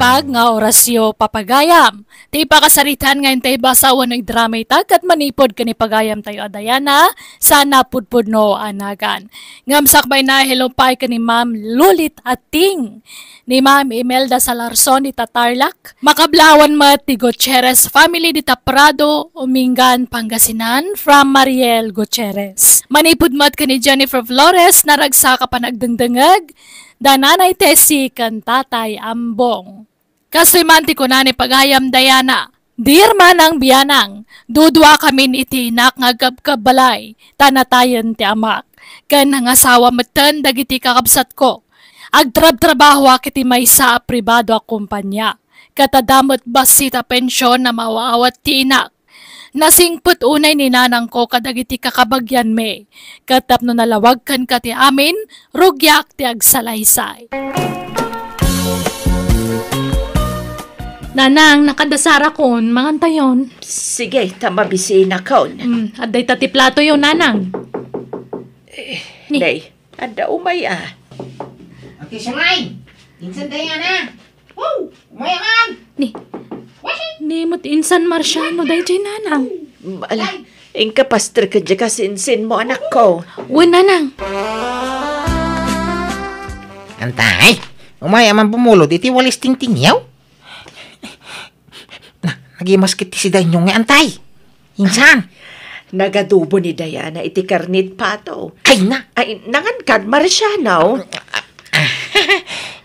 naimbag nga orasyo papagayam. Ti pakasaritan ngayon tayo basawan ng drama itag at manipod ka ni pagayam tayo adayana sana pudpud no anagan. Ngamsakbay na helopay ka ni Ma'am Lulit Ating. Ni Ma'am Imelda Salarson di Tatarlac. Makablawan mat ti Gutierrez family di Prado, Umingan, Pangasinan from Mariel Gutierrez. Manipod mat ka ni Jennifer Flores naragsa ka pa nagdengdengag. Dananay Tessie kan Tatay Ambong. Kaslimanti ko na ni pagayam Dayana. Dear manang biyanang, dudwa kami itinak nga gabkabalay, tanatayan ti amak. Kan nga asawa matan dagiti kakabsat ko. Agtrab-trabaho akiti may sa pribado a kumpanya. Katadamot basita pensyon na mawaawat ti inak. Nasingput unay ni nanang ko kadagiti kakabagyan me. Katap no nalawag kan ka ti amin, rugyak ti agsalaysay. Nanang, nakadasara kon, mangantayon. Sige, tamabisi na kon. Aday tati plato yun, nanang. Day, ada umay ah. Okay, Shalay! Insan tayo na! Wow! Umayaman! Ni mo't insan Marciano day jay nanang. Ala, ingka pastor ka dyan kasinsin mo anak ko. Uy, nanang. Antay! Umayaman bumulod, iti walis ting-tingyaw? Nagimaskit ti si Danyong nga, antay! Insan! Nagadubo ni Diana iti karnit pato. Ay na! Ay, nangankan Marciano.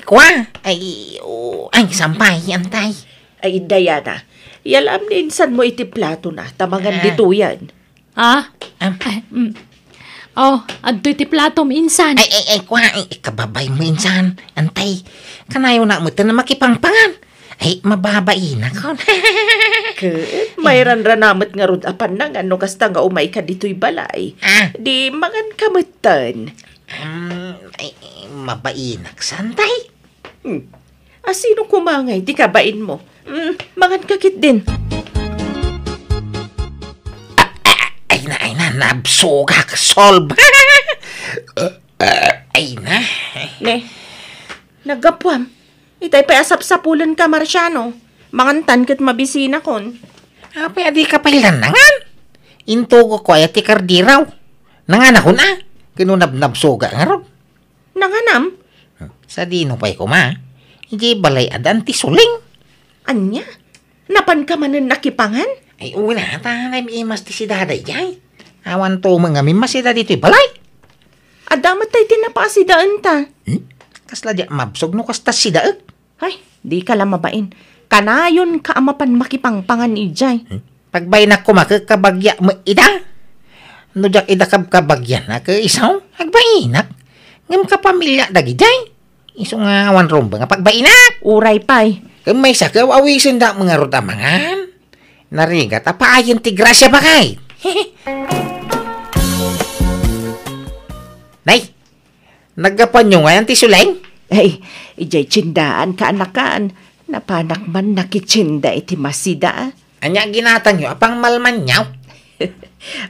Kwa! Ay, sampay, antay! Ay, Diana, yalam ni insan mo iti plato na, tamangan dito yan. Adto'y ti plato mo insan. Ay, kwa! Kababay mo, insan! Antay! Kanayo na mo ito na makipangpangan! Ay, mababain ako. Mayran ranamot nga rod apan na nga no kasta nga umay ka dito'y balay. Di mangan kamutan. Ay, mabainak, santay? Sino kumangay? Di kabain mo. Mangan kakit din. Ay na, nabsuga ka, solve. Ay na. Ne, nagapwam. Itay pa asap-sapulan ka, Marciano. Mangantan kat mabisina kon. Apa adi ka nangan? Intugo ko ay ati kardiraw. Nangan ako na. Kinunab-nabsuga nga ron. Nanganam? Sa dino pa'y kuma. Hindi balay adan ti suling. Anya? Napan ka man nakipangan? Ay una, tanay mi imas ti si daday jay. Awan to mga mimasida dito'y balay. Adamat tayo tinapasidaan ta. Kasla di mabsog no kastas si daag. Ay, di ka lang mabain. Kanayon ka amapan makipangpangan ijay. Pagbaynak ko makakabagya mo ida. No jak ida kabagyan na ka isaw. Agbaynak. Ngam ka pamilya dagi jay. Iso nga awan romba nga pagbaynak. Uray pay. Kamay sa ka awisin da mga rodamangan. Narigat apaayon ti grasya ba kay? Nay, nagapanyo nga yan ti suleng? Ay, ijay tsindaan ka anakan. Napanak man nakitsinda iti masida. Anya ginatang nyo, apang malman nyaw.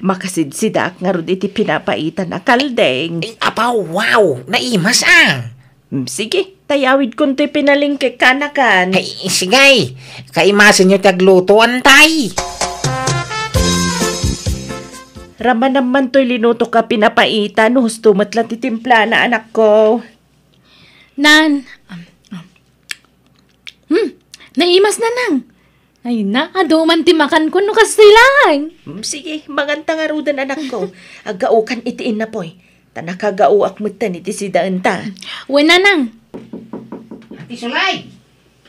Makasidsidak nga rod iti pinapaitan na kaldeng. Ay, apa, wow, naimas Sige, tayawid kung to'y pinalingkik ka anakan. Ay, sigay, kaimasin nyo taglutuan tay. Raman naman to'y linuto ka pinapaitan, husto matla titimpla na anak ko. Nan. Naimas na nang. Ay na, aduman ti makan ko no kasilang. Sige, maganta nga rudan anak ko. Agaukan itiin na po'y. Tanakagauak mo tan iti si daan ta. Uy nanang. Ati Sulay,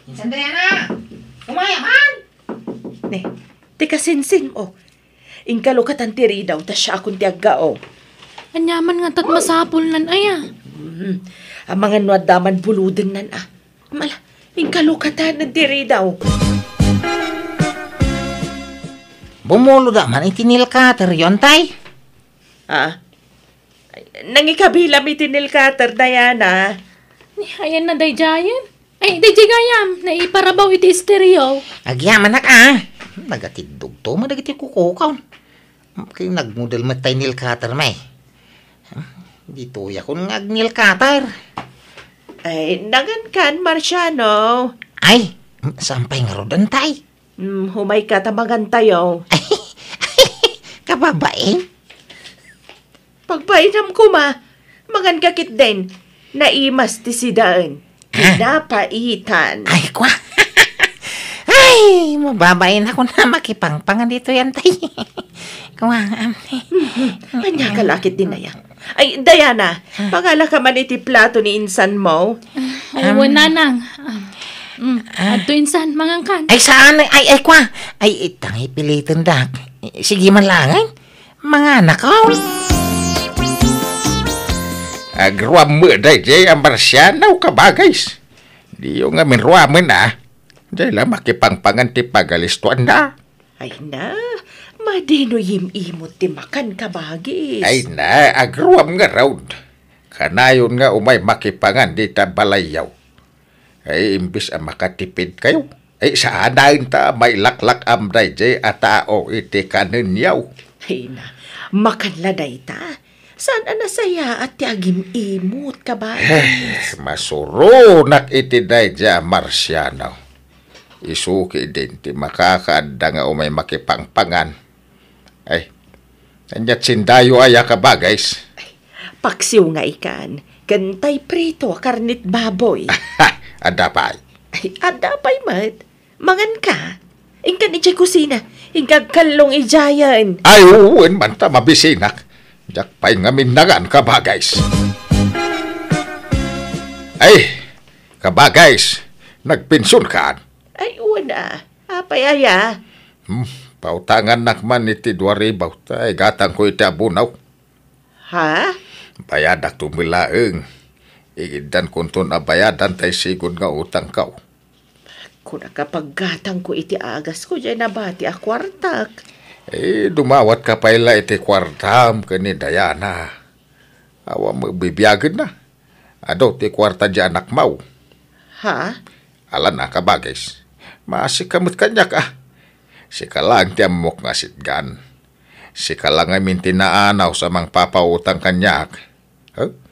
insan na, kumayaman. Ne, tika sinsin mo. Ingkalukatan tiri daw, ta siya akong tiagao. Anyaman nga tat masapol nan aya. Ang mga nuadaman buluden nan Mala, ingkalukatan na tiri daw. Bumulo da man itinil ka, teryon tay. Nangikabilam itinil ka, Diana. Ayan na day jayan. Ay, day jigayam. Naiparabaw iti stereo. Agyaman na nagatidog to, madagiti kukukaw. Kaya nagmodel matay nil cutter may. Dito ya kung nagnil cutter. Ay, nangan kan, Marciano. Ay, sampay nga rodan tay. Humay ka tamagan tayo. Kababain? Pagpainam ko mangan kakit din. Naimas ti sidaan. Pinapaitan. Ay, kwa. Ay, mababain ako na makipangpangan dito yan tay. Kwa, Anya kalakit din na yan. Ay, Diana, pangala ka man iti plato ni insan mo. Ay, nanang. Adto insan, mangangkan. Ay, saan? Ay, kwa. Ay, itang ipilitin dak. Sige man lang, ay. Mga anak ko. Agruam mo day jay ang Marciano kabagays. Di yung nga minruaman Jay lang makipangpangan ti pagalistuan na. Ay na, madino imot ti makan ka bagis. Ay na, agruam nga raud. Kanayon nga umay makipangan di ta balayaw. Ay imbis ang makatipid kayo. Ay saanayin ta may laklak amday jay at tao iti kanin yaw. Ay na, makanladay ta. Saan nasaya at ti agim imot ka bagis. Masuro nak iti day jay Marciano. Isuki din ti makakaanda nga umay makipangpangan. Ay, kanyat sindayo aya ka ba, guys? Paksiw nga ikan, kantay prito karnit baboy. Adapay. Ay, adapay mat. Mangan ka. Ingkan ijay kusina. Ingkag kalong ijayan. Ay, uwin man ta mabisinak. Jak pay nga mindangan ka ba, guys? Ay, ka ba, guys? Nagpinsun ka? Ay, wala. Apay aya. Pautangan nakman iti 2,000. Ay, gatang ko iti abunaw. Ha? Bayadak tumilaeng. Igidan kunton abayadan tay sigon nga utang kaw. Kung nakapaggatang ko iti agas ko, dyan nabati a kwartak. Eh, dumawat ka paila iti kwartam kani Diana. Awa mo bibiyagin na. Ado, ti kwarta dyan anak mau. Ha? Alan na ka bagis. Masikamot kanya ka. Sika lang ti amok nga sitgan. Sika lang ay tinaanaw sa mang papautang kanyak.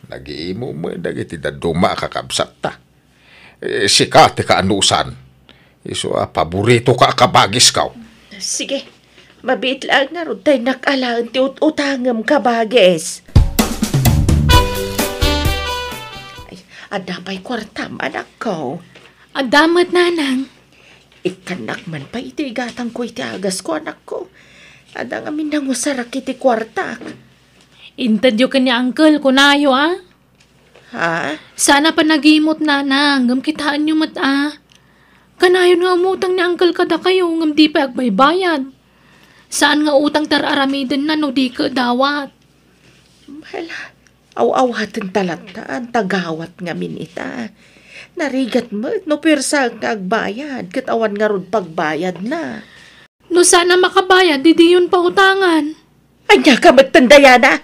Nag-iimo mo, dagiti daduma kakabsat ta. Sika ti kaanusan. Iso paborito ka kabagis kaw. Sige, mabit lang nga ron tayo nakalaan ti utangam kabagis. Ay, adapay kwartam, anak ko. Adamat, nanang. Ikanak man pa iti gatang ko iti agas ko, anak ko. Adang amin nang usarak iti kwartak. Intadyo ka ni uncle, kunayo Ha? Sana pa nagimot, nanang. Ngam kitaan nyo Kanayon nga umutang ni uncle kada kayo, ngam di pa agbaybayan. Saan nga utang tar-aramidin na no di ka dawat? Hala, aw-awatan talantaan, tagawat nga minita. Narigat mo, no pirsa agbayad, katawan nga ron pagbayad na. No sana makabayad, di yun pa utangan. Anya ka magtandaya na?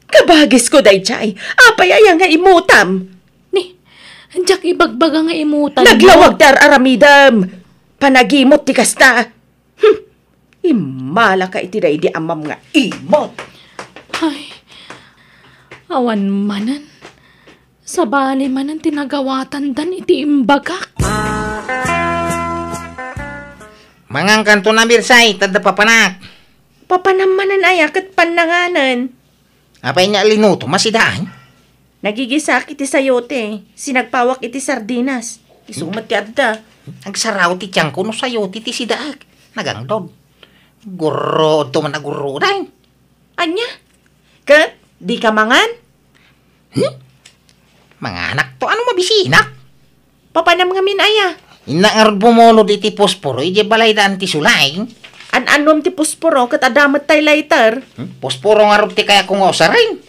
Kabagis ko day chay, apay aya nga imutam. Ni, anjak ibagbaga nga imutan Naglawag dar aramidam, panagimot ti kasta. Imala ka iti day di amam nga imot. Ay, awan manan. Sa bali manan tinagawatan dan iti imbagak. Mangang kanto na birsay, tada papanak. Papanamanan ay akat pananganan. Apay niya linuto, masidaan. Nagigisak iti sayote, sinagpawak iti sardinas. Isumat ti adda. Agsaraw ti tiyang kuno sa'yo, ti sidaag. Nagangdod. Guro, ito man naguro dahin. Anya? Kat, di ka mangan? Mga anak to, ano mabisinak? Papanam nga minaya. Inaarod bumulod iti posporo, iti balay daan ti sulay. An-anom ti pusporo kat adamat tay later. Posporo nga rod ti kaya kung osarin.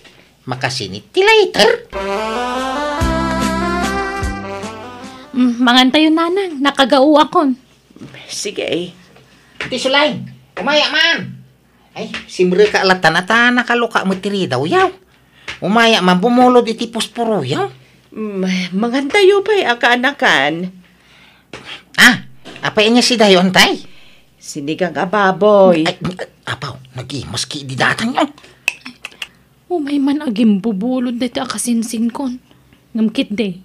Makasinit ti later. Mangantayo, nanang. Nakagao akon. Sige. Ti sulay, kumaya man. Ay, simre ka alatan at nakaluka mo tiri daw yaw. Umaya man bumulod iti posporo yaw. Mangantayo pa'y akaanakan. Apay niya si dayo antay. Sinigang ababoy. Ay, apaw, nag-imas ki di datang yaw. Umay man agim bubulod dito akasinsing kon. Ngamkit de.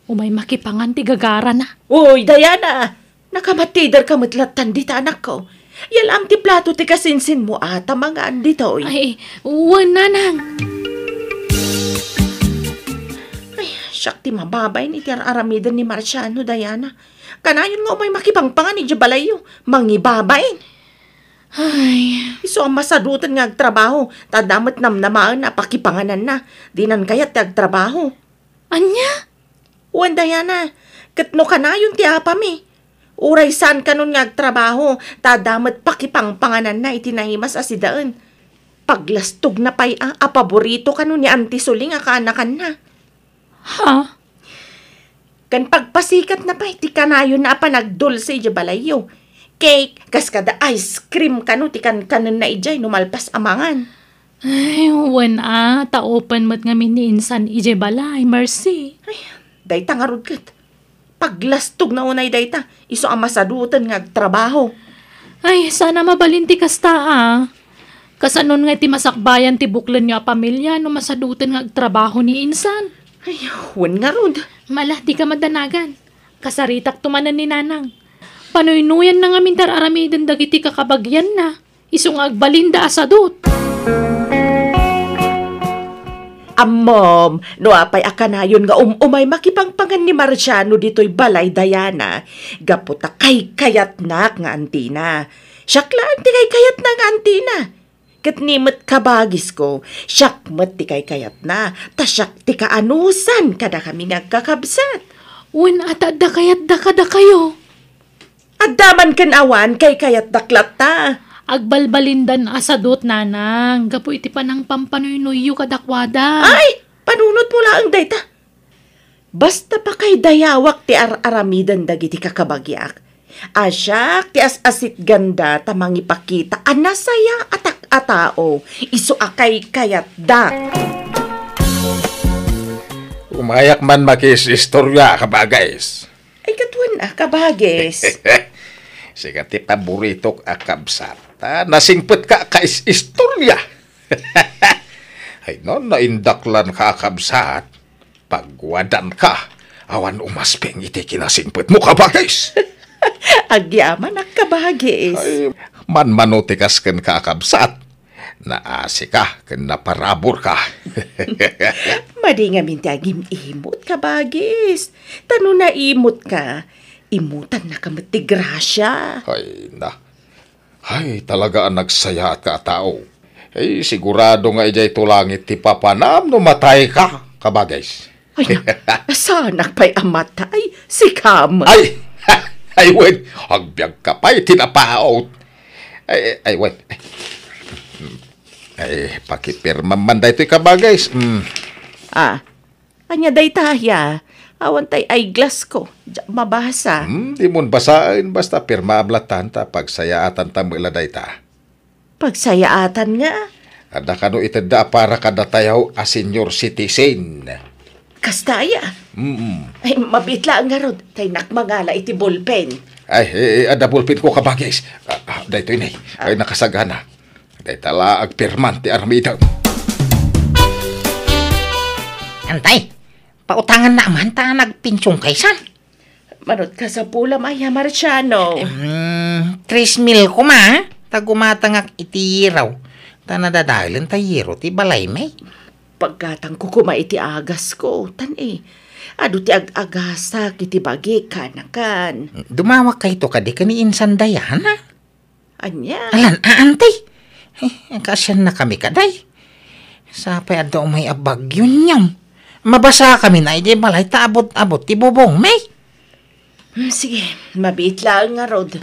Umay makipangan ti gagara na. Uy, Diana! Nakamatider ka matlatan dita anak ko. Yalang ti plato ti kasinsin mo ata mga andito. Ay, uwan nanang. Ay, siyak ti mababay ni ti aramidan ni Marciano, Diana. Kanayon nga umay makipangpangan ni Jabalayo. Mangibabain. Ay, Iso ang masadutan nga agtrabaho. Tadamat namnamaan na pakipanganan na. Dinan kayat ti agtrabaho. anya? Uwan, Diana. Katno kanayon ti apami. Uray saan ka nun nga agtrabaho. Tadamat pakipangpanganan na itinahimas asidaan. Paglastog na pa'y paborito ka nun ni Auntie Suling nga kaanakan na. Ha? Kan pagpasikat na pa'y ti kanayon na panagdulse di balayo. Cake, kas kada ice cream ka no, ti kanon na ijay numalpas amangan. Ay, uwan taopan mo't nga miniinsan ije balay, mercy. Dayta nga rod kat. Paglastog na unay dayta, iso ang masadutan nga trabaho. Ay, sana mabalinti kasta Kasanon nga ti masakbayan ti buklan niya pamilya no masadutan nga trabaho ni insan. Ay, huwan nga rod. Mala, di ka madanagan. Kasaritak tumanan ni nanang. Panuynuyan na nga mintar aramidan dagiti kakabagyan na. Isong agbalinda asadot. Mom, no apay akanayon nga umay makipangpangan ni Marciano dito'y balay, Diana. Gaputa kay kayat na nga antina. Syaklaan ti kay kayat na nga antina. Kat nimot kabagis ko, syakmat ti kay kayat na, tasyak ti kaanusan kada kami nga kakabsat. Uwan ata da kayat da kada kayo. Addaman kan awan kay kayat daklat ta. Agbalbalindan asadot nanang. Gapo iti panang pampanuy-nuyo kadakwada. Ay, panunot mo lang dayta. Basta pa kay dayawak ti aramidan dagiti kakabagyak. Asyak ti asit ganda tamang ipakita anasaya atak atao. Isu akay kayat da. Umayak man makis istorya kabagais. Ay katuan kabagis. Sikat ti paborito akabsat. Nasingpet ka istorya. Ay no, naindaklan ka akabsat. Pagwadan ka, awan umaspeng iti kinasingpet mo kabagis. Agyaman ak kabagis. Ay, manmanutikas ken ka akabsat. Naasi ka, ken naparabor ka. Madi nga minti agim imot kabagis. Tano na imot ka. Imutan na kamot ti grasya. Ay, talaga ang nagsaya at katao. Ay, sigurado nga ijay tulangit ti papanam no matay ka, kabagais. Ay, sanak pa'y amatay, si Kam. Ay, wait, agbyag ka pa'y tinapaot. Ay, wait. Ay, pakipirma man da ito'y kabagais. Anya day taya. Awan tay eyeglass ko. Mabasa. Di mon basain, basta pirma ablatan ta pagsayaatan ta mula dayta. Pagsayaatan nga. Ada kano iteda para kada tayaw a senior citizen. Kastaya. Ay, mabitla ang garod. Tay nakmangala iti ballpen. Ay, ada ballpen ko kabagis. Dayto inay. Ay, nakasagana. Daytala agpirman ti armida. Antay, pautangan na man ta nagpinsyong kaysan. Manot ka sa pula, Maya Marciano. 3,000 ko ma, tagumatangak iti raw. Ta nadadahilan tayero ti balay may. Pagkatang ko iti agas ko, ado ti agasa kiti bagi kanakan. Dumawak kay to kadi kani insan dayana. Anya? Alan, antay. Kasyan na kami kaday. Sapay ado may abagyo niyam. Mabasa kami na iti balay ta abot-abot ti bubong may. Sige, mabiit lang nga rod.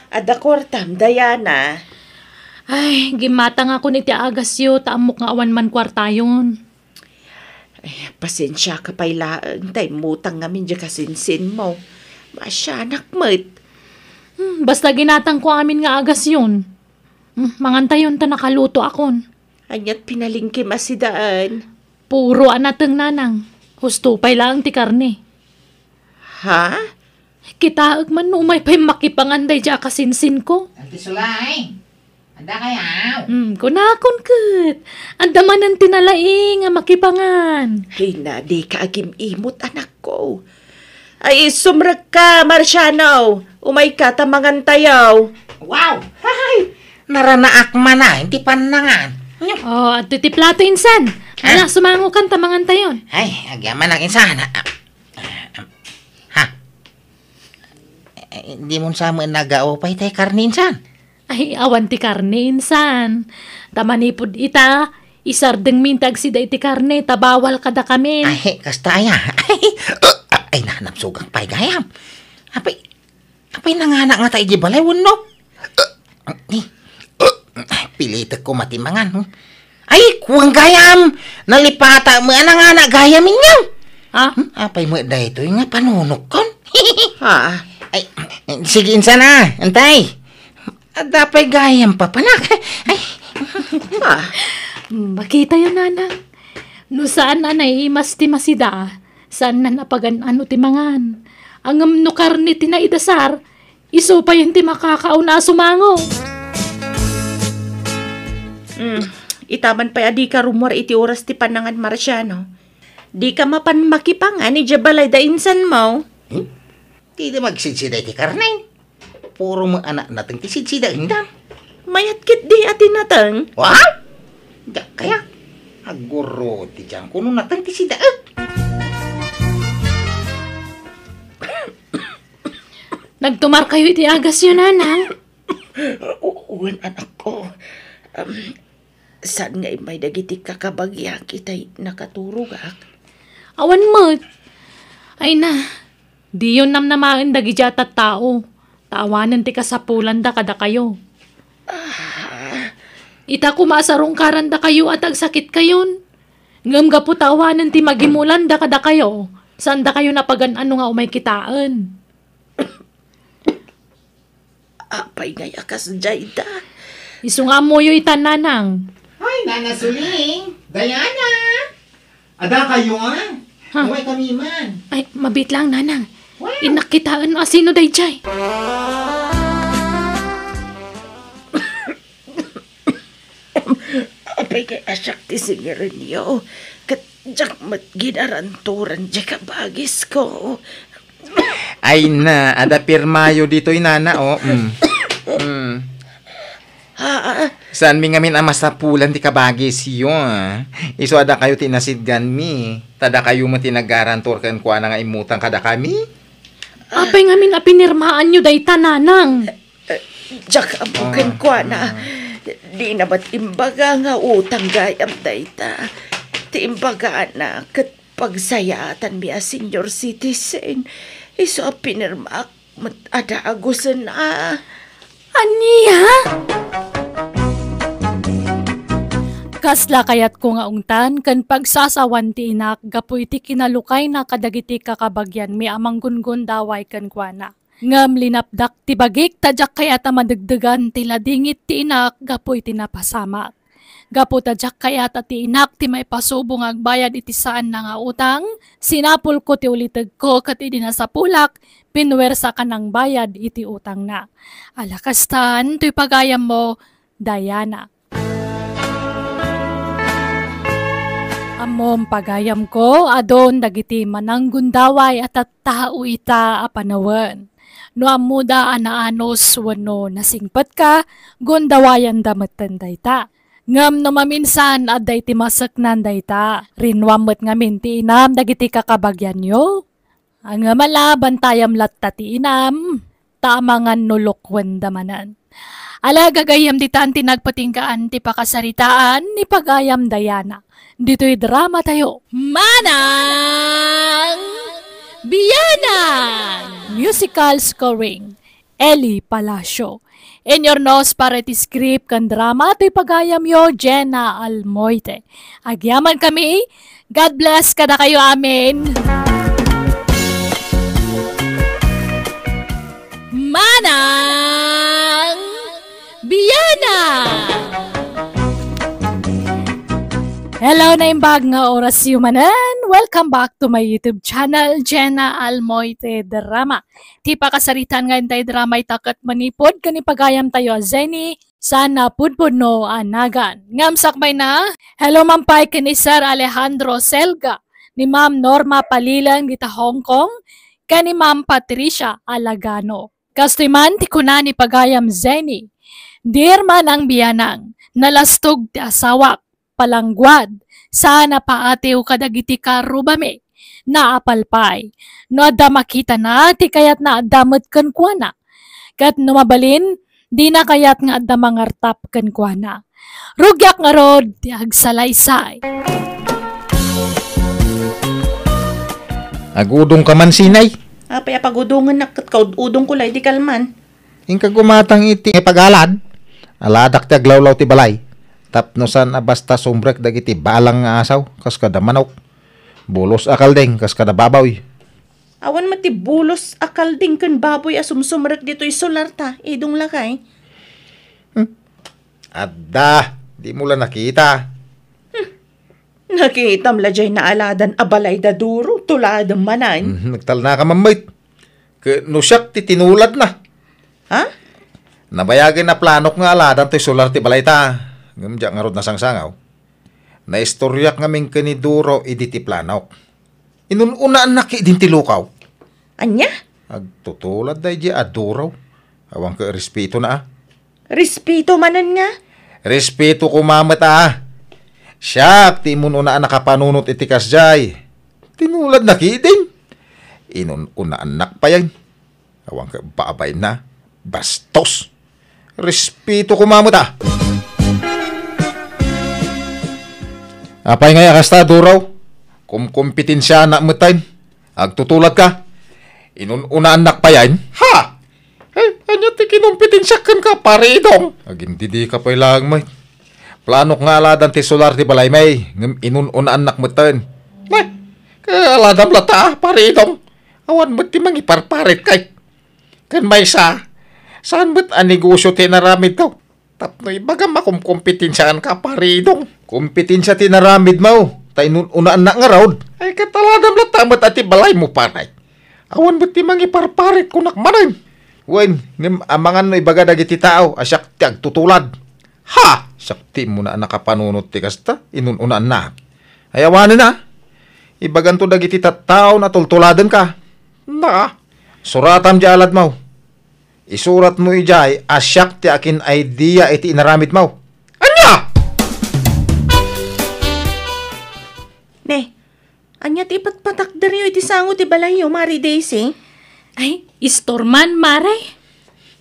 Ada kwartam, Diana. Ay, gimatang ako ni ti agasyo, taamok nga awan man kwartayon. Ay, pasensya ka pa'y laan. Tay mutang ngamin dya kasinsin mo. Masyanak mo't. Basta ginatang ko amin nga agasyon. Mangantayon ta nakaluto akon. Anyat pinalingkim asidaan. Puro anateng nanang. Husto pa'y lang ti karne. Ha? Kitaag man umay pa'y makipanganday dya kasinsin ko. Anti Sulay, Anda kaya? Kunakon kat. Andaman ang tinalaing nga makipangan. Ay na, di ka agim imot, anak ko. Ay, sumrag ka, Marciano. Umay ka, tamangan tayo. Wow! Hay! Naranaak man na, hindi panangan. Oh, at ti plato insan. Ala, sumango kan tamangan tayon. Ay, agyaman ang insana. Ha? Hindi mo sa mga nag-aopay tayo karne insan. Ay, awan ti karne insan. Tamanipod ita. Isardeng mintag si da iti karne. Tabawal kada kami. Ay, kasta aya. Ay, nanapsugang pay gayam. Apay nanganak nga tayo di balay, no? Pilitek ko matimangan. Ay, kuwang gayam. Nalipata mo nanganak gayam inyo. Ha? Apay mo dahito nga panunok kon. Ha? Ay, sige insan na. Antay. Dapay gayam pa panak. Ay, Ha? Makita yun, nanang. No saan na naiimas ti masida, saan na napagan ano ti mangan. Ang no karni ti naidasar, iso pa yun ti makakauna sumango. Itaman pa adi ka rumor iti oras ti panangan, Marciano. Di ka mapan makipangan ni Jabalay da insan mo. di magsidsida ti karne. Puro mo anak natin ti sidsida indam. Mayat kit di atin natang. What? Kaya, aguro ti dyan kuno natin ti sida. Nagtumar kayo iti agas yun, nanang. Uwan, anak ko. Saan nga may dagiti kakabagya kita'y nakaturog ak? Awan mo. Ay na, di yun namnamaan dagi jatat tao. Taawanan ti kasapulan da kada kayo. Ita kumasarong karanda kayo at agsakit kayon. Ngam gapu tawanan ti magimulan da kada kayo. Saan da kayo napagan ano nga umay kitaan? Apay nga yakas jayda. Isu nga mo yung itananang. Ay, Nana Suling! Diana! Ada kayo nga? Ha? Huwag kami man. Ay, mabit lang, nanang. Wow. Inakitaan o sino day jay? Apay nga asyak ti singirin niyo. Kat jak mat ginaranturan di kabagis ko. Ay na, ada pirmayo dito inana, oh. Ha? Saan mi ngamin ama sa pulan ti kabagis siyo, Iso ada kayo tinasidgan mi. Tada kayo mo tinagarantor kan kuha na nga imutang kada kami. Apay ngamin apinirmaan nyo day tananang. Jak abukin ko na. Di na ba't imbaga nga utang gayam dayta. Ti imbaga na kat pagsayatan mi a senior citizen. Iso a pinirmak mat ada agusan na. Aniya? Kasla kayat ko nga ungtan, kan pagsasawan ti inak, gapu iti kinalukay na kadagiti kakabagyan, mi amang gungun daway kan kuana. Ngam linapdak ti bagik, tadyak kayat madagdagan ti ladingit ti inak, gapu iti napasamak. Gapu tadyak kayat ti inak, ti may pasubong agbayad iti saan na nga utang, sinapul ko ti ulitag ko, kat iti nasapulak, pinwersa ka ng bayad iti utang na. Alakastan, to'y pagayam mo, Diana. Amom pagayam ko, adon dagiti manang gundaway at tao ita apanawan. No amuda anaanos wano nasingpat ka, gundawayan damatan dayta. Ngam no maminsan aday ti masaknan dayta, rinwamot ngamin ti inam dagiti kakabagyan nyo. Ang mala bantayam latta ti inam, tamangan nulokwen damanan. Ala gagayam ditan tinagpatingkaan ti pakasaritaan ni pagayam Diana. Dito'y drama tayo. Manang Biyanan! Musical scoring, Ellie Palacio. In your nose para ti script kan drama to'y pagayam yo, Jenna Almoite. Agyaman kami, God bless kada kayo amin. Manang Biyanan! Hello na imbag nga oras yumanan. Welcome back to my YouTube channel, Jenna Almoite Drama. Ti pakasaritan nga intay drama itakat manipod kani pagayam tayo Zeni Sana pudpudno anagan. Ngam sakbay na, hello mampay kini Sir Alejandro Selga, ni Ma'am Norma Palilang dita Hong Kong, kani Ma'am Patricia Alagano. Kastiman ti kuna ni Pagayam Zeni, dir man ang biyanang, nalastog ti asawak, palangguad, sana paatiw kadagiti karubame, naapalpay, no adda makita na ti kayat na adamot kan kuana, kat numabalin, di na kayat nga adda mangartap kan kuana. Rugyak nga rod, ti agsalaysay. Agudong ka man sinay. Apay apagudungan na kaududong kulay di kalman. Ingka gumatang iti pagalad. Aladak ti aglawlaw ti balay. Tapnosan basta sumbrek dagiti balang nga asaw kas kada manok. Bulos akal deng kas kada babaw. Awan mati bulos akal ding kan baboy asumsumrek dito'y solar ta, idong lakay. Adda, di mo lang nakita. Nakitam la jay na aladan abalay da duro, tuladang manan. Nagtal na ka mamait. Nusyak ti tinulad na. Ha? Nabayagin na planok nga aladan to'y solar ti balay ta. Ngamdya nga rod na sangsangaw. Naistoryak ngaming kaniduro idi ti planok. Inununaan na ki din ti lukaw. Anya? Agtutulad da di aduraw. Awang ka respeto na ah. Respeto manan nga? Respeto kumamat ah. Siyak, ti imununaan nakapanunot iti kasjay. Tinulad na ki din. Inununaan nak pa yan. Awang ka paabay na. Bastos. Respeto kumamat ah. Apay nga yakasta duraw. Kompetensya na matain. Agtutulad ka. Inununaan nak pa yan. Ha? Anya ti kinompetensya kan ka paridong. Agindidi ka pa ilang may. Planok nga aladan ti solar ti balay may. Inununaan nak matain. May, aladam lata paridong. Awan mo ti mangiparparit kay. Kan may saan mo't anegosyo ti naramid ka? Tapno ibaga makumkompetensyaan ka paridong. Kompetensya ti naramid mo. Unaan na nga raud. Ay kataladam lang tamat at balay mo paray. Awan ba't ti mangiparparit kunak manan? Wen, amangan no ibaga dagiti tao, asyak ti agtutulad. Ha! Sakti mo na nakapanunot ti kasta, inununaan na. Ay awanin na. Ibagan to dagiti tao na tultuladan ka. Na, suratam di alad mo. Isurat mo ijay, asyak ti akin idea iti inaramid mo. Anya! Ne, anya ti patpatak dari iti sango ti balayo, Mari Daisy. Ay, istorman, Mare.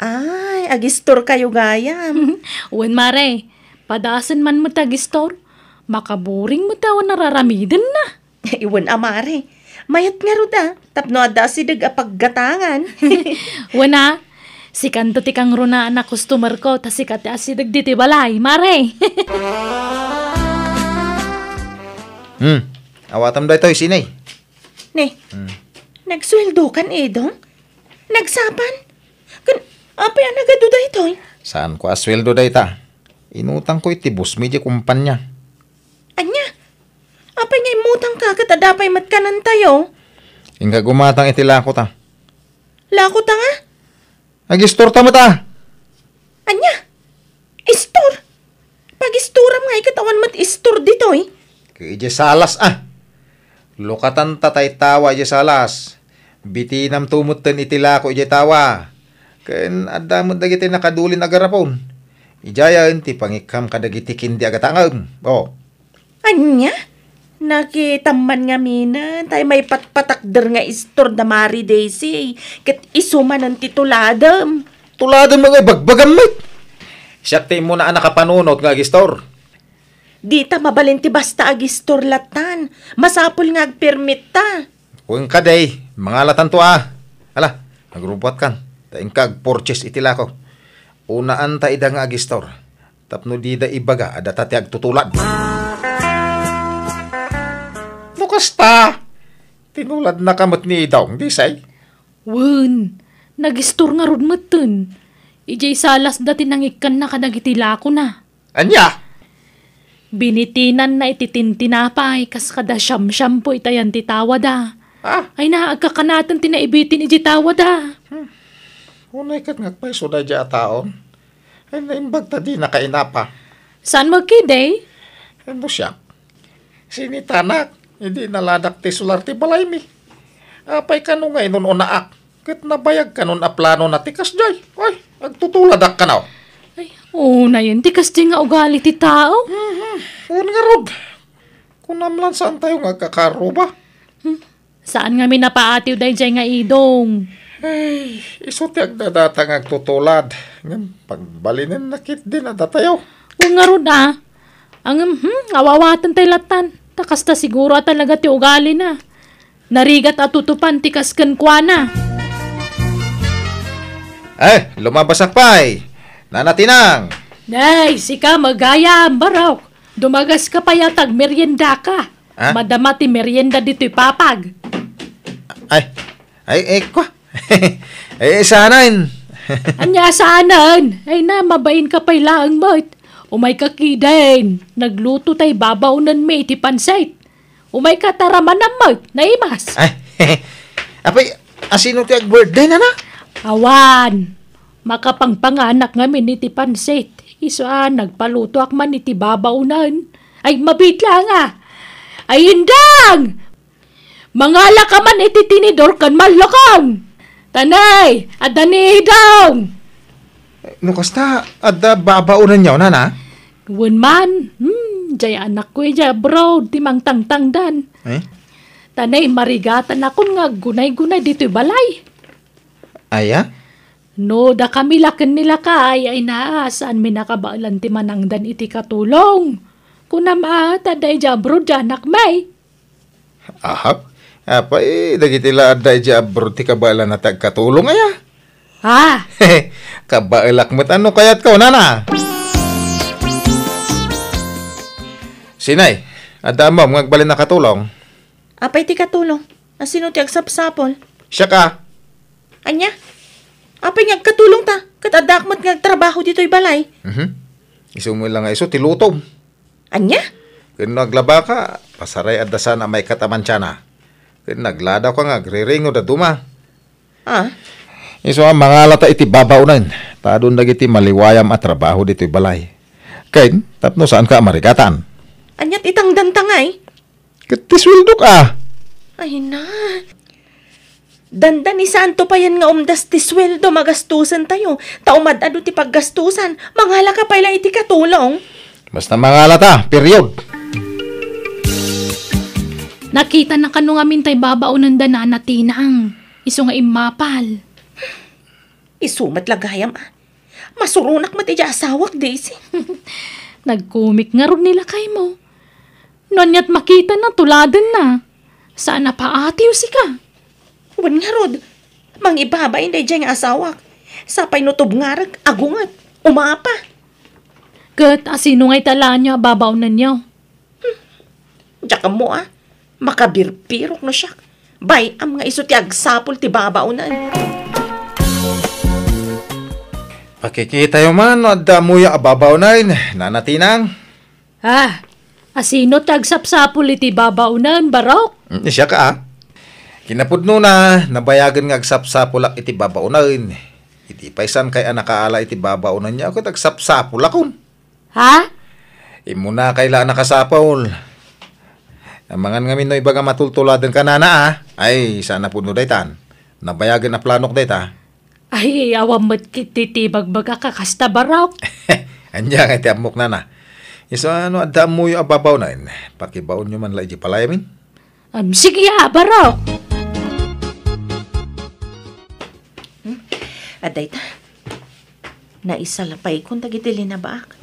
Ay, agistor kayo gayam. Wen, Mare, padasan man mo tagistor. Makaburing mo tawa nararamidin na. Iwan amare. Mayat nga ruda, tapno ada si apaggatangan. Wana, si kanto ti kang runa na customer ko, ta si kati asidag diti balay, Mare. Awatam da ito isinay. Ne, nagsweldo kan edong? Nagsapan? Kan, apa yan nagaduda ito? Saan ko asweldo da ita? Inutang ko iti bus medya kumpanya. Anya, apa nga imutang ka katadapay matkanan tayo? Ingka gumatang iti lako ta. Lako ta nga? Nag-store ta mo ta. Anya, istor? Pag-istoram nga ikatawan mat istor dito eh. Kaya salas ah. Lukatan tatay tawa ije salas. Bitinam tumutten iti lako ije tawa. Ken adamot dagiti nakadulin agarapon. Ijayan ti pangikam kadagiti kindi agatangam. Oh. Anya? Nakitaman nga mina, tayo may patpatakder nga istor na Mari Daisy. Kat isuman ang tituladam. Tuladam mga bagbagam mate. Siyakti mo na nakapanunot nga gistor. Di ta mabalinti basta agistor latan. Masapul nga agpermit ta. Kung kaday, mga latan to ah. Ala, nagrubot kan. Taing kag-purchase itila ko. Unaan ta ida nga agistor. Tapno di da ibaga, adata ti agtutulad. Kasta, tinulad na kamot ni Idong, di say? Wen, nagistor nga rod matun. Ijay salas dati nangikan na kadagitila ko na. Anya? Binitinan na ititintinapay kas kada siyam-siyam po itayan titawa da. Ah? Ay naagkakanatan tinaibitin iji tawa da. Unay kat ngagpay so da dya taon. Ay, naimbag ta di nakainapa. Saan mo kiday? Ano siya? Sinitanak, hindi naladak ti sular ti balay mi. Apay ka nung ngay nun unaak. Kat nabayag ka nun a plano na tikas jay. Ay, agtutuladak ka na. Ay, na yun. Di kasi nga ugali ti tao. Un nga rod. Kung namlan saan tayo nga kakaro ba? Saan nga minapaatiw day jay nga idong? Ay, iso ti agdadatang agtutulad. Ngam, pagbalinin nakit din na datayo. Nga ron Ang awawatan tay latan. Takasta siguro talaga ti ugali na. Narigat at tutupan ti kasken kwa na. Ay, lumabasak pa'y. Nanatinang. Nay, sika magayam, barok. Dumagas ka pa yatag merienda ka. Ha? Madama ti merienda dito'y papag. Ay, kwa. Ay, sanain. Anya saanan? Ay na, mabain ka pa'y laang mo't. Umay kakiden. Nagluto tay babaw nan may ti pansait. Umay kataraman na mo't. Naimas. Ay, apay, asino ti ag-birthday na na? Awan. Makapangpanganak nga miniti pansit. Isaan, nagpaluto ak man iti babaunan. Ay, mabitla nga. Ay, indang! Mangala ka man iti tinidor kan malakang. Tanay, adani dong. No, kasta, adda babaunan niyo na na? Gawin man. Jay anak ko jay abroad, timang tangtangdan. Eh? Tanay, marigatan akon nga gunay-gunay dito'y balay. Aya? No, da kami laken nila kay ay naasaan mi nakabaalan ti manangdan iti katulong. Kunam taday jabro janak may. Ahap? Apay, dagitila adda ija abro ti kabalan na tagkatulong aya. Kabailak mo't ano kayat ka, nana? Sinay, adda mo, ngagbalin na katulong. Apay ti katulong. Asino ti agsapsapol? Siya ka. Anya? Apay nga katulong ta. Katadakmat nga trabaho dito'y balay. Iso mo lang nga iso, tilutom. Anya? Kung naglaba ka, pasaray at dasan na may kataman siya na. Kung nagladaw ka nga, griringo da duma. Iso ang mga lata iti babaunan. Tadon nagiti maliwayam at trabaho dito'y balay. Kain, tapno saan ka marikatan? Anyat itang dantangay? Katiswildo ka. Ay na. Dandan ni Santo pa yan nga umdas ti sweldo magastusan tayo. Taumad ado ti paggastusan. Mangala ka pala iti katulong. Basta mga lata, period. Nakita na kano nga mintay babaunan da na natinang. Iso nga imapal. Isumat lagayam Masurunak mo ti asawak, Daisy. Nagkumik nga ron nila kay mo. Nonyat makita na tuladan na. Saan na paatiw si ka? Wan nga rod. Mang ibabay na dyan nga asawak. Sapay nutob ngarag, agungat, umapa. Kat, asino nga'y tala niya, babaw na niyo. Diyan ka mo makabirpirok no siya. Bay, am nga iso ti agsapol ti babaw na. Pakikita yung man, adda mo yung ababaw na yun. Nanatinang. Asino tagsapsapol iti babaunan, barok? Siya ka, Kinapudno na, nabayagan nga agsapsapulak iti babaunan. Iti paisan kay anakaala iti babaunan niya ako tagsapsapulakon. Imo na kaila nakasapol. Amangan nga minoy baga matultuladan ka na Ay, sana pudno daytan. Nabayagan na planok dayta. Ay, awam mo't kiti bagbaga kakasta barok. Anya nga iti amok na. Iso adda mo yung ababaw na yun. Pakibaon nyo man la iti palayamin. Sige barok. Aday ta. Naisalapay kung tagitili na baak.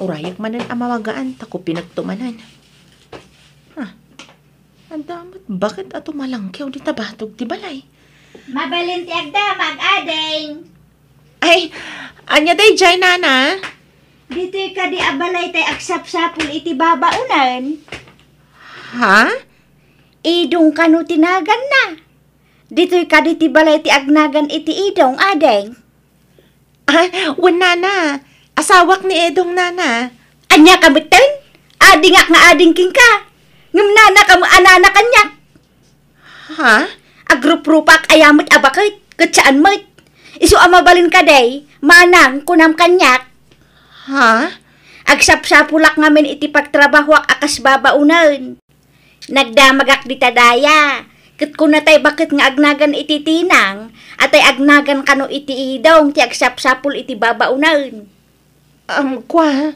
Urayak manan amawagaan, tako pinagtumanan. Ang damat, bakit ato malangkyaw di tabatog ti balay? Mabalin ti agda, mag-ading. Ay, anya day jay nana? Dito'y ka di abalay tay agsapsapul iti babaunan. Idong kanu tinagan na. Dito'y ka di ti balay ti agnagan iti idong, adeng. Wan nana. Asawak ni Edong nana. Anya ka bitin? Adingak na ading king ka. Ngum nana ka mo anana kanya. Agrup-rupak ayamot abakit. Kutsaan mo't. Isu amabalin ka day. Manang kunam kanyak. Ha? Agsapsapulak ngamin iti pagtrabaho akas babaunan. Nagdamagak di tadaya. Ket kun natay bakit nga agnagan iti tinang, atay agnagan kano iti idong ti agsapsapul iti babaunan. Kwa,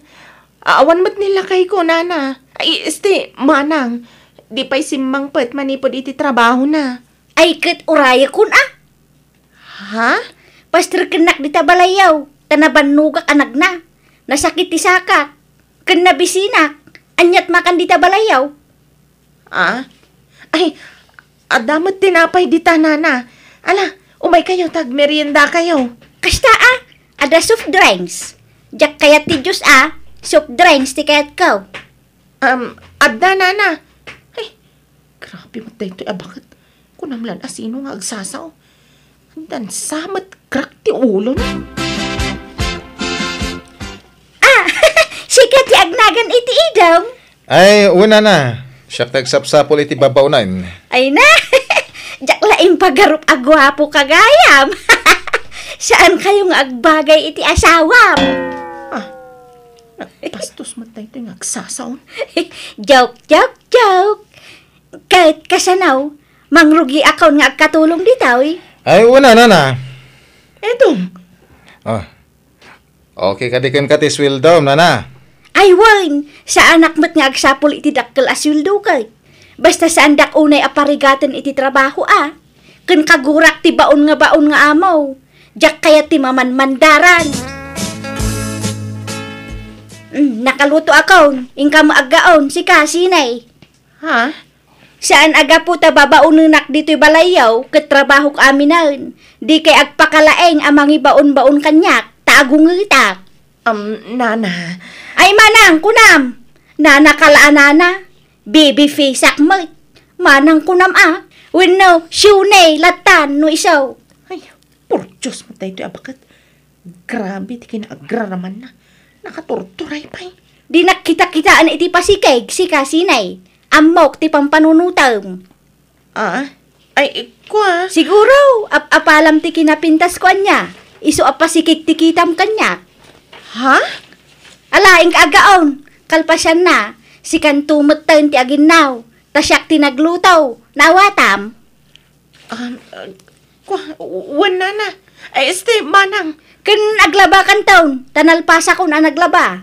awan mat nila kay ko, nana. Ay, manang, di pa'y simmang pet manipod iti trabaho na. Ay ket uraya kun Ha? Pastor kenak di tabalayaw, tanaban nugak anak na. Nasakit ti sakak. Ken nabisinak, anyat makan di tabalayaw. Ay, adamat tinapay di tanana. Ala, umay kayo, tagmerienda kayo. Kasta ada soft drinks. Jak kayat ti Diyos soft drinks ti kayat kaw. Adda, nana. Ay, grabe matay ito. Bakit? Kunamlan asino nga agsasaw. Dan samat krak ti ulo na. Sikat ti agnagan iti idong. Ay, una na. Siya tagsapsapol iti babaunan. Ay na, jak laing pagarup agwapo kagayam. Saan kayong agbagay iti asawam? Pastos matay ito yung agsasaw. Joke. Kahit kasanaw, mangrugi akaw nga agkatulong ditaw Ay, una na. Eto. Okay, kadikan ka ti sweldo, nana. Ay wan, sa anak mo't nga agsapol iti dakkel asyuldo kay. Basta sa andak unay aparigatan iti trabaho Ken kagurak ti baon nga amaw. Jak kaya ti mamanmandaran. Nakaluto akaw, ingka maagaon si kasinay. Ha? Saan aga po ta babaununak dito'y balayaw, ket trabaho aminan. Di kay agpakalaeng amangi baon-baon kanyak, taagungitak. Nana. Ay manang kunam, nana kalaan nana, baby face akmat. Manang kunam wenno, syunay, latan, no isaw. Ay, por Diyos matay ito. Bakit? Grabe, di kinaagraraman na. Nakatorturay pa Di nakita-kitaan iti pasikeg, si kasinay. Amok ti pampanunutam. Ay, kwa. Siguro, apalam ti kinapintas ko anya. Iso apasikig ti kitam kanya. Ha? Alaing kaagaon, kalpasyan na, si kantumot tayo ti aginaw, tasyak ti naglutaw, nawatam. Wan nana. Ay, manang. Ken aglabakan taon, tanalpasa ko na naglaba.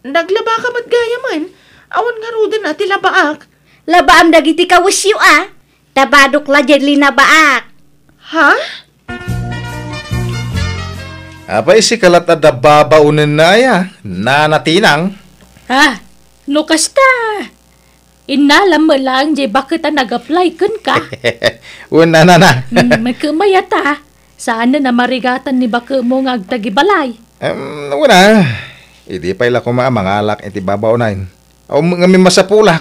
Naglaba ka matgaya man. Awan nga rudan ti labaak. Labaam dagiti kawasyo tabadok la dyan linabaak. Ha? Apay si kalat at babaunan na nanatinang. No kasta. Inalam mo lang, jay bakit nag-apply kun ka? Una na. May kumayata. Saan na marigatan ni baka mo nga agtagibalay? Una. Hindi pa ila mangalak iti babaunan. O ngamin masapulak.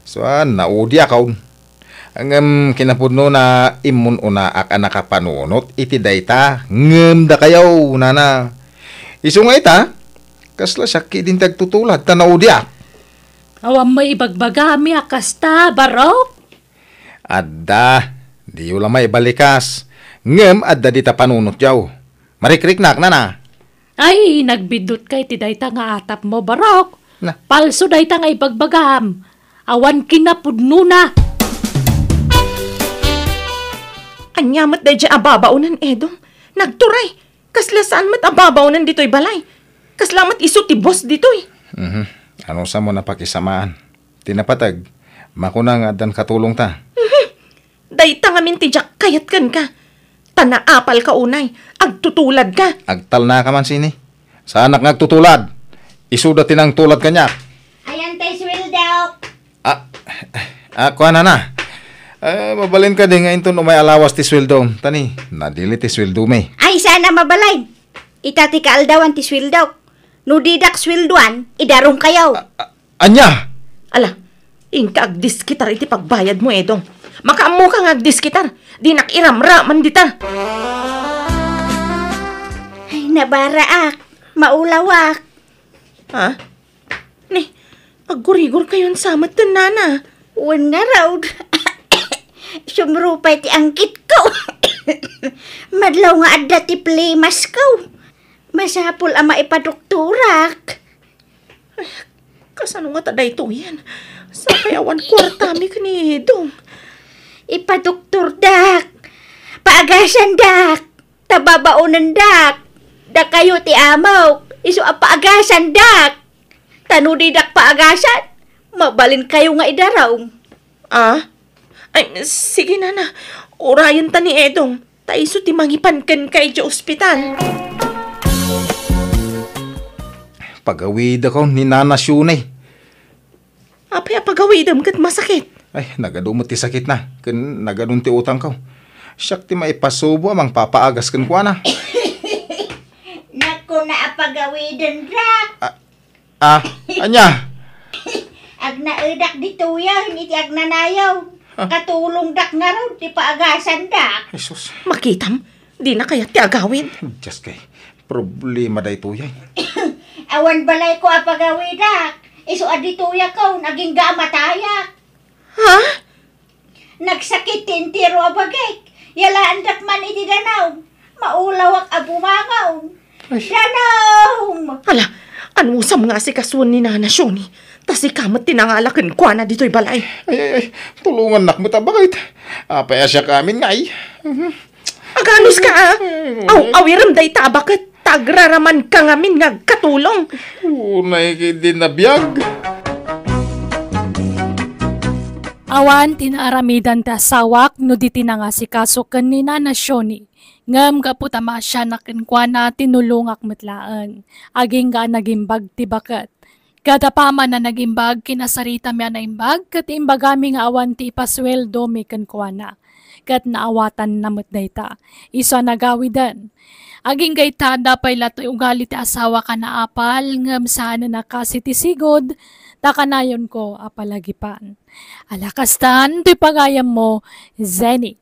So, naudi akaw. Ang kinapudno na imun una ak nakapanunot iti dayta ngem da kayaw nana. Isu nga ita kasla sakit din tagtutulad tanaudi ak. Awam may ibagbagami akasta barok. Adda di ula may balikas ngem adda dita panunot yaw. Marikrik nana. Ay nagbidot kay ti dayta nga atap mo barok. Na. Palso dayta nga ibagbagam. Awan kinapudno na. Anyamat da dyan ababaunan, Edong. Nagturay. Kasla saan mat ababaunan dito'y balay. Kaslamat iso ti boss dito'y. Ano sa mo napakisamaan? Tinapatag. Makunang adan katulong ta. Dayta nga minti jak kayat kan ka. Tanaapal ka unay. Agtutulad ka. Agtal na ka man sini. Sa anak ngagtutulad. Isuda tinang tulad kanya. Ayan tayo sweldaw. Kuha na. Mabalin ka din ngayon to no may alawas ti sweldo. Tani, nadili ti sweldo may. Ay sana mabalay. Itati kaaldawan ti sweldaw. Nudidak swelduan, idarong kayaw. Anya! Ala, ingka agdiskitar iti pagbayad mo, Edong. Makaamo ka nga agdiskitar. Di nakiramraman dita. Ay nabaraak, maulawak. Ha? Ni, paggurigor kayon samat din, nana. Wan nga raw. Sumrupay ti angkit ko. Madlaw nga adda ti plimas ko. Masapul ang maipadoktorak. Kasano nga taday to yan? Sa kayawan kwarta mi kanidong. Ipadoktor dak. Paagasan dak. Tababaunan dak. Dak kayo ti amaw. Isu ang paagasan dak. Tanudi dak paagasan. Mabalin kayo nga idaraw. Ay, sige na. Orayan ta ni Edong. Taiso ti mangipanken kay di ospital. Pagawid ako ni Nana Shunay. Apay pagawidam kat masakit. Ay, nagadumot ti sakit na. Kan nagadun ti utang ko. Siyak ti maipasubo amang papaagas kan kwa na. Naku na apagawidan dak. Anya? Agnaidak dituya, hindi agnanayaw. Katulong dak nga raw, di paagasan dak. Jesus. Makitam, di na kaya ti agawin. Just kay problema day to yan. Awan balay ko apagawidak. Isu adituya ko, naging gamataya. Ha? Nagsakit tintiro abagay. Yalaan dak man iti danaw. Maulawak abumangaw. Danaw! Ala, anusam nga si kasuan ni Nana Shoni. Tas ikamat tinangalakan kwa na dito'y balay. Ay, tulungan nak mo tabakit. Apaya siya kamin nga ay. Aganos ka awiram day tabakat. Tagraraman ka ngamin nga katulong. Unay din na biyag. Awan tinaaramidan ta sawak no di tinanga si kaso ken ni Nana Shoni. Ngam kaputama siya nakinkwana tinulungak metlaan. Aging ga nagimbag ti bakat. Kada paman na nagimbag kinasarita mi na imbag ket imbagami nga awan ti ipasweldo mi kenkwana. Ket naawatan namut dayta. Iso nagawidan. Aging gayta dapay latoy ugali ti asawa ka na apal ngam sana nakasi ti sigod takanayon ko apalagipan. Alakastan ti pagayam mo, Zenny.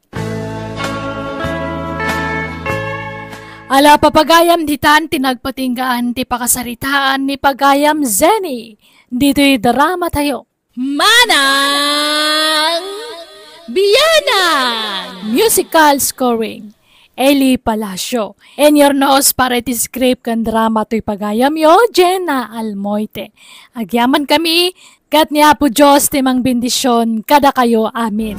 Ala papagayam ditan tinagpatinggaan ti pakasaritaan ni pagayam Zenny. Dito'y drama tayo. Manang Biyanan! Musical scoring. Eli Palacio. And your nose para iti script kan drama to'y pagayam yo, Jenna Almoite. Agyaman kami, kat niya po Diyos timang bendisyon, kada kayo, amin.